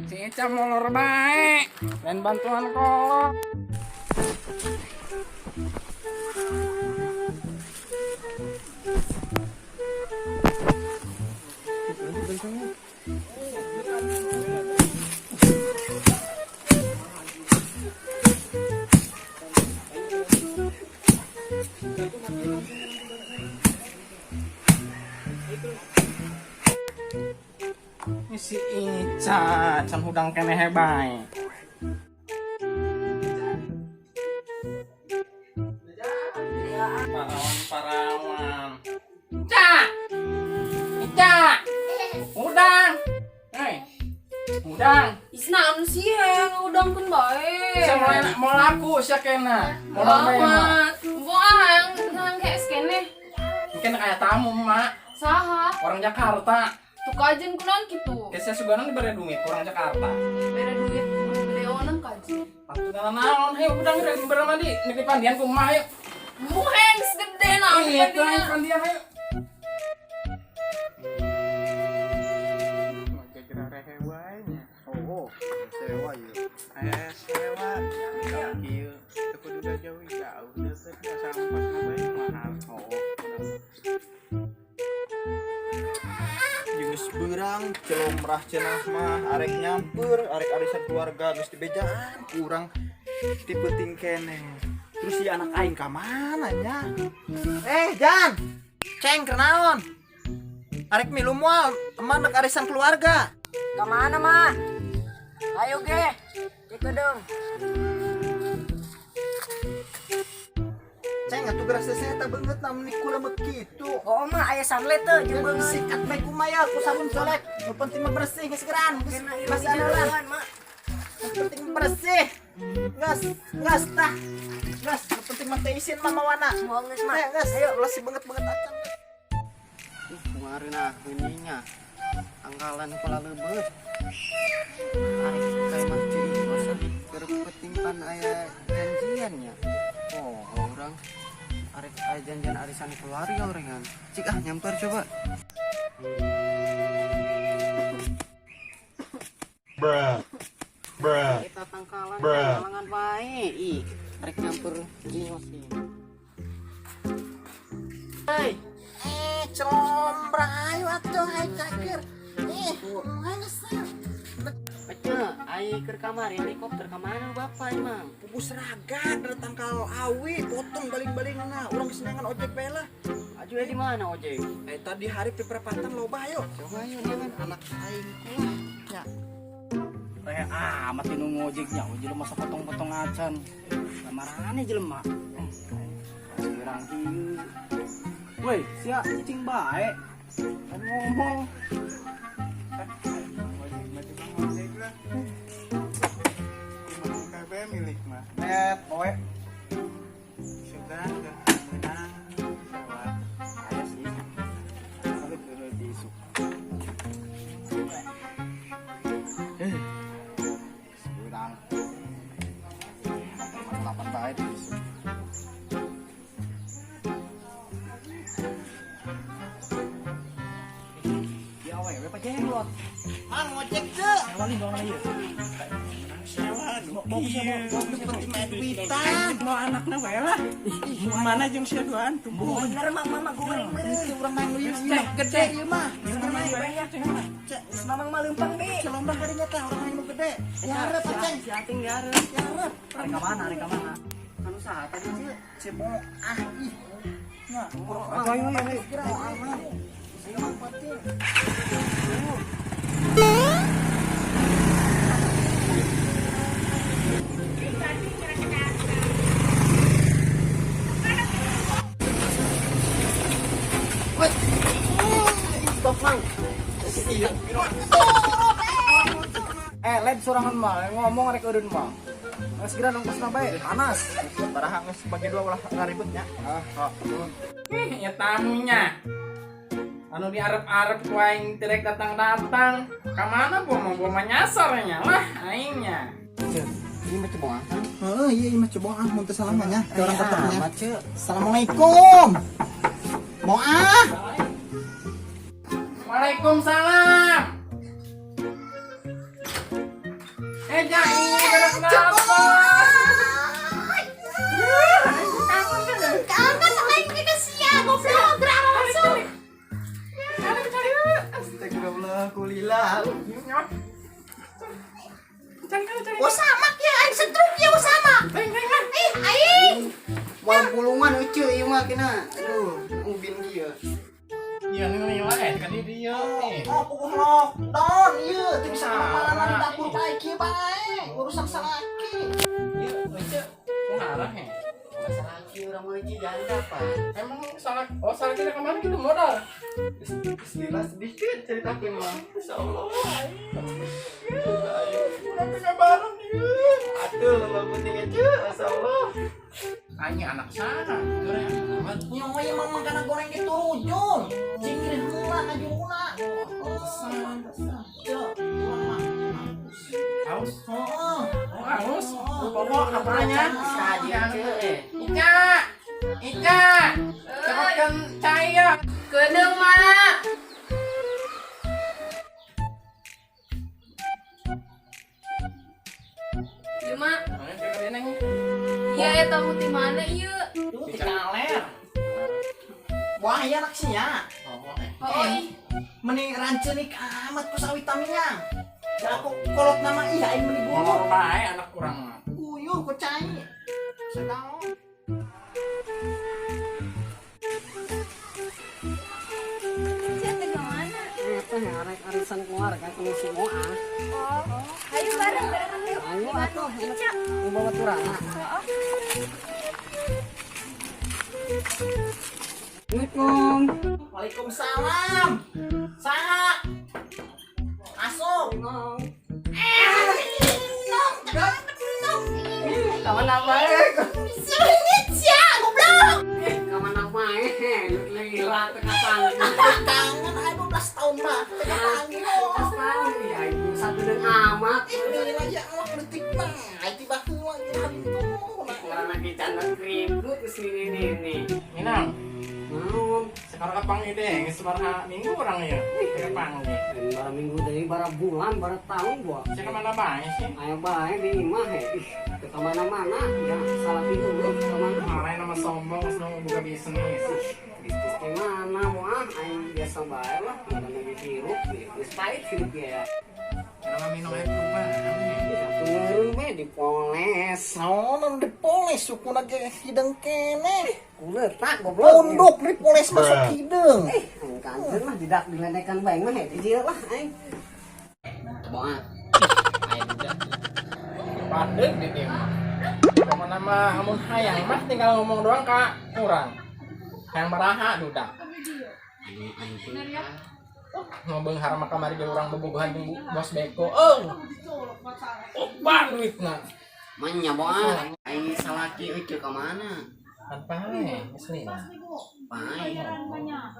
Si Ica molor baik dan bantuan kolot. Si Ica can hudang kene hebay. Parawan. Ica. Ica. Udang. Udang. Isna sih yang udang kan bae. Saya mau laku sia kena. Mau laku mah. Wah, yang kayak skene. Mungkin kayak tamu, Mak. Saha? Orang Jakarta. Tuh kajen kunaon kitu. Kayak saya suganan diberi duit orang Jakarta. Bere duit bedeonan kajen. Aku naon, hei udang beri mandi. Niki pandian kumaha yuk. Muheng segede naon Iya, dia. pandian ayo. Oh, sewa yuk. Sewa. Kieu teu kudu jauh-jauh deket sampah mah mahal. Oh. Jeung beurang celomrah cenah mah arek nyampeur, arek arisan keluarga geus dibejaan kurang tipeting keneh. Terus si anak aing ka mana nya? Jan. Ceng kenaon? Arek milu moal, anak arisan keluarga. Kemana mah? Ayo ge, gitu dong. Ceng atuh gerak seseta banget namun kula begitu. Oh mah aya sanlet teh jeung beungeut. Sikat bae kumaya ku sabun colek. Nu penting mah bersih geus geran. Masih adalah mak. yang penting bersih. Gas tah. Gas, yang penting mah teh isin mah mawana. Moal geus mah. Gas, ayo lesi banget acan. Kemarin ininya anggalan kepala lebeut arek kayak masjid masa kerepetingkan aya janjiannya. Oh orang arek aya janjian arisan keluarga orengan cik nyamper coba. Kita tangkalan kalangan baik ih arek nyamper jios ini. Hei, celombrah ayo atuh hai cakir. Baca, ayo ke kamar helikopter kemana bapak emang? Pupus ragan datang kal awi potong baling-balingna urang kesenangan ojek bae lah. Aju di mana ojek? Tadi hari di perempatan loba ayo. Coba ayo jangan Anak aing kulah nya. Amat nu ngojeknya, jelema masa potong-potong acan. Samarane jelema. kurang kieu. Woi, sia cicing bae. Kan ngomong. Milik mah. Net, poe. Sudah menang. Sewa. Aya sih. Kalau kudu disuk. Kurang. Mantap bae disuk. Ya we, Pak Jenglot. Mang ojek teu. Wali dong ieu. Penting main duitan. Mau anakna wae lah. Mana jeung sia duaan tumbuh. Bener mah goreng bener. Urang main duit gede ieu mah. Geus mamang mah leumpang be. Celombrah kadinya teh urang main nu gede. Dihareup aceng. Si ating dihareup. Dihareup. Arek ka mana? Arek ka mana? Anu saha tadi sih? Cebo ih. Nah, Ayo. kira aman. Ayo mah penting. Stop mang. Lain sorangan mah ngomong rek eudeun mah. Geus geura nongkosna bae panas. Baraha geus bagi dua ulah ngaributnya. Ya tamunya. Anu diarep-arep ku aing tirek datang-datang. Ka mana gua mah nyasarnya lah aingnya. Ini mah cebong kan? Heeh, iya mah coba mun teu salamanya ke orang tetepnya. Mace. Assalamualaikum. Mau Waalaikumsalam. Alhamdulillah. Oh sama ya, aing setruk ya oh sama. Aing. Wah bulungan ucu ieu mah kena. Aduh, ubin dia. Iya nih wae kan dia nih. Oh, puguh lockdown ieu teu bisa kemana di dapur bae kieu bae. Urusan salaki. Iya, itu ngarah ya. Masalah kieu urang mah janda apa? Emang salah kita kemarin gitu modal. Bismillah sedikit ceritakeun mah. Insyaallah. Kurang tiga barang nih. Aduh, lebih penting aja, masyaallah. Hanya anak sana, goreng amat. Nyawa yang mamang kana goreng gitu rujun. Cingkir heula ngajuna. Haus, Heeh. haus. Pokok apanya? Saja Ika, cepatkan cahaya. Kedeung mana? Ieu mah. Ya eta mah di mana ieu? Tuh dikaler. Wah, ya anak sia. Oh, ih. Mending rancenik amat ku sawi taminya. Ya aku kolot nama iya aing meni Ngomong guyur. bae anak kurang. Guyur ku cai. Sedang. Siapa ke mana? Eta yang arek arisan keluarga kudu semua. Oh, ayo bareng-bareng yuk. Ayo atuh, mau bawa turana. Assalamualaikum. Waalaikumsalam. Saha? Masuk. Kawan apa ya? Kawan apa ya? Lila tekatan. Kangen ayo 12 tahun mah. Kangen. Ya itu satu dan amat. Ini aja awak detik mah. Tiba heula Karena kita nak ribut kesini. Minang, Mau sekarang kapang ide, sebarang minggu orang ya. Kapang nih. barang minggu dari barang bulan, barang tahun gua. Saya kemana bae sih? Ayo baik di imah he. Ke kemana-mana. Ya salah itu lu kemana? Kemarin nama sombong, senang buka bisnis. Bisnis gimana wah? Ayo biasa baik lah. Bukan lagi hirup. Bisnis pahit hidup ya. Nama minum air perubahan. Turun be dipoles. Naon dipoles suku ge hideng kene. Kuletak goblok. Pondok dipoles masuk hideng. Kangen mah tidak diledekan baik mah he. Dijil lah aing. Coba ayo budak. Padek di dia. Pokoknya nama amun hayang mah tinggal ngomong doang kak kurang. Hayang baraha dudak. Ngomong harma kamari dia orang bobogohan jeung bos beko. Opa duitna. Manya boa. Aing salaki euy ka mana? Kan pae, geus lah. Pae.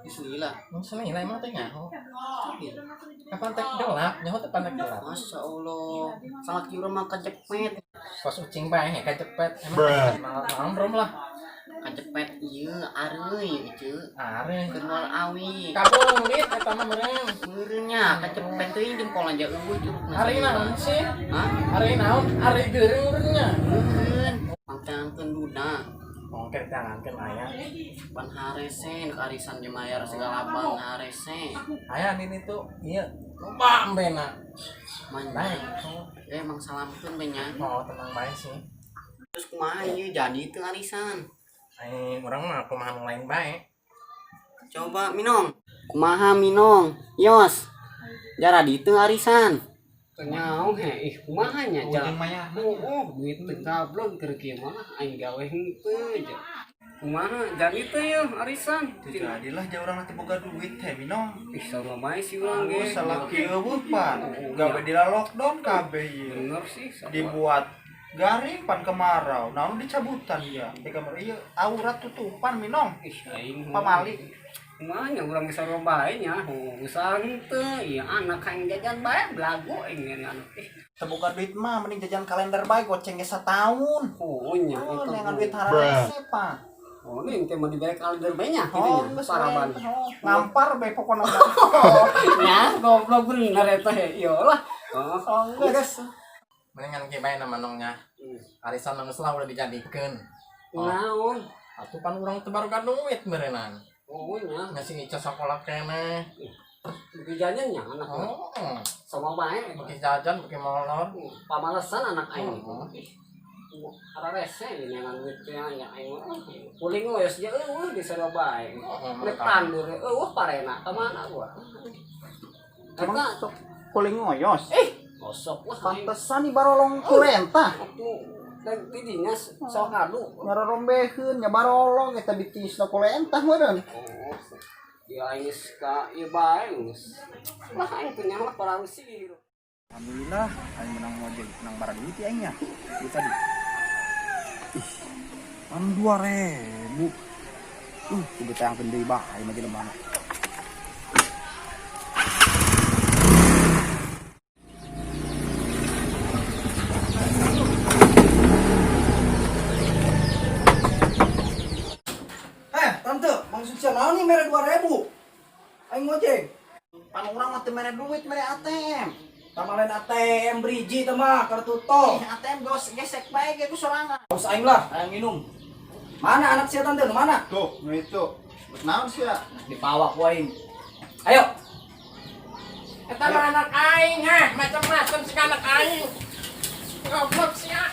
Bismillah. Geus lah emang teh nyaho. Kapan tek gelap, nyaho teh panek gelap. Masya Allah. Salaki urang mah kajepet. Pas ucing bae kecepet. Emang naon rom lah. Kajepet ieu areuy ceu. Are Kenal awi. kabung dit eta mah meureun. Meureunnya kajepet teuing jempol aja eueuh curugna. Ari naon sih? Hah? Ari naon? Ari geureung meureunnya. Meureun. Pangtangkeun duda. Oh, keur tangankeun aya. Pan harese nu arisan di mayar segala bang harese. Aya di ditu ieu. Loba embena. Manya. Emang salamkeun be nya. Oh, tenang bae sih. Terus kumaha ieu jadi teu arisan? Urang mah kumaha nu lain bae. Coba Minong. Kumaha Minong? Yos. Jara di teu arisan. Tanyau he, kumaha nya Ujung maya. duit teu gablon keur kieu mah aing gawe henteu aja. Kumaha jadi teu yeuh arisan? Jadilah jauh orang teu boga duit teh minong. Ih salah bae sih urang ge. Salaki eueuh pan. Gawe di lockdown kabeh ieu. Bener sih. Dibuat garing pan kemarau. Naon dicabutan ya. Di kamar ieu aurat tutupan minong. Ih aing Pamali. kumaha nya urang geus salah bae nya. Geus henteu ieu anak kaing jajan bae belagu aing anak. Teu boga duit mah mending jajan kalender bae goceng ge sataun. Oh nya Oh, itu. dengan duit hararese pan. Oh ini teh mau dibalik kalender bae nya kitu Oh, nya. geus Paraban. ngampar bae pokona. Ya, goblok bener eta he. Iyalah. Oh, Geus. Mendingan ge bae na manongnya. Arisan geus lah udah dijadikeun. naon? Atuh pan urang teu baru ka duit meureunnan. Oh nya. Ngasih ngicas sekolah keneh. Bijajan nya anak Oh, sama bae pakai jajan, pakai molor. pamalasan anak aing ara rese ini ngan duitnya nya aing kuling we geus eueuh di sana bae rek tandur eueuh parena ka mana gua Emang eta sok kuling ngoyos. kosok lah Pantesan ibarolong kurenta. dan tidinya sok adu Nyarorombekeun nya barolong eta bitisna kulenta meureun. ya aing ka ieu bae geus lah aing punya mah parausi Alhamdulillah, aing menang ngojek, menang barang duit ya aing ya. Duit tadi. Ih, kan 2000. Kudu tayangkeun deui bae mah jelema. Tante, maksud sia naon nih mere 2000? Aing ngojek. Pan urang mah teu mere duit, mere ATM. Tamarin ATM beriji teh mah kartu tol. ATM gos gesek bae ge ku sorangan. Haus aing lah, aing minum. Mana anak sia tante? Mana? Tuh, nu itu. Naon sia? Dibawa ku aing. Ayo. Eta mah anak aing, macam-macam si anak aing. Goblok sia.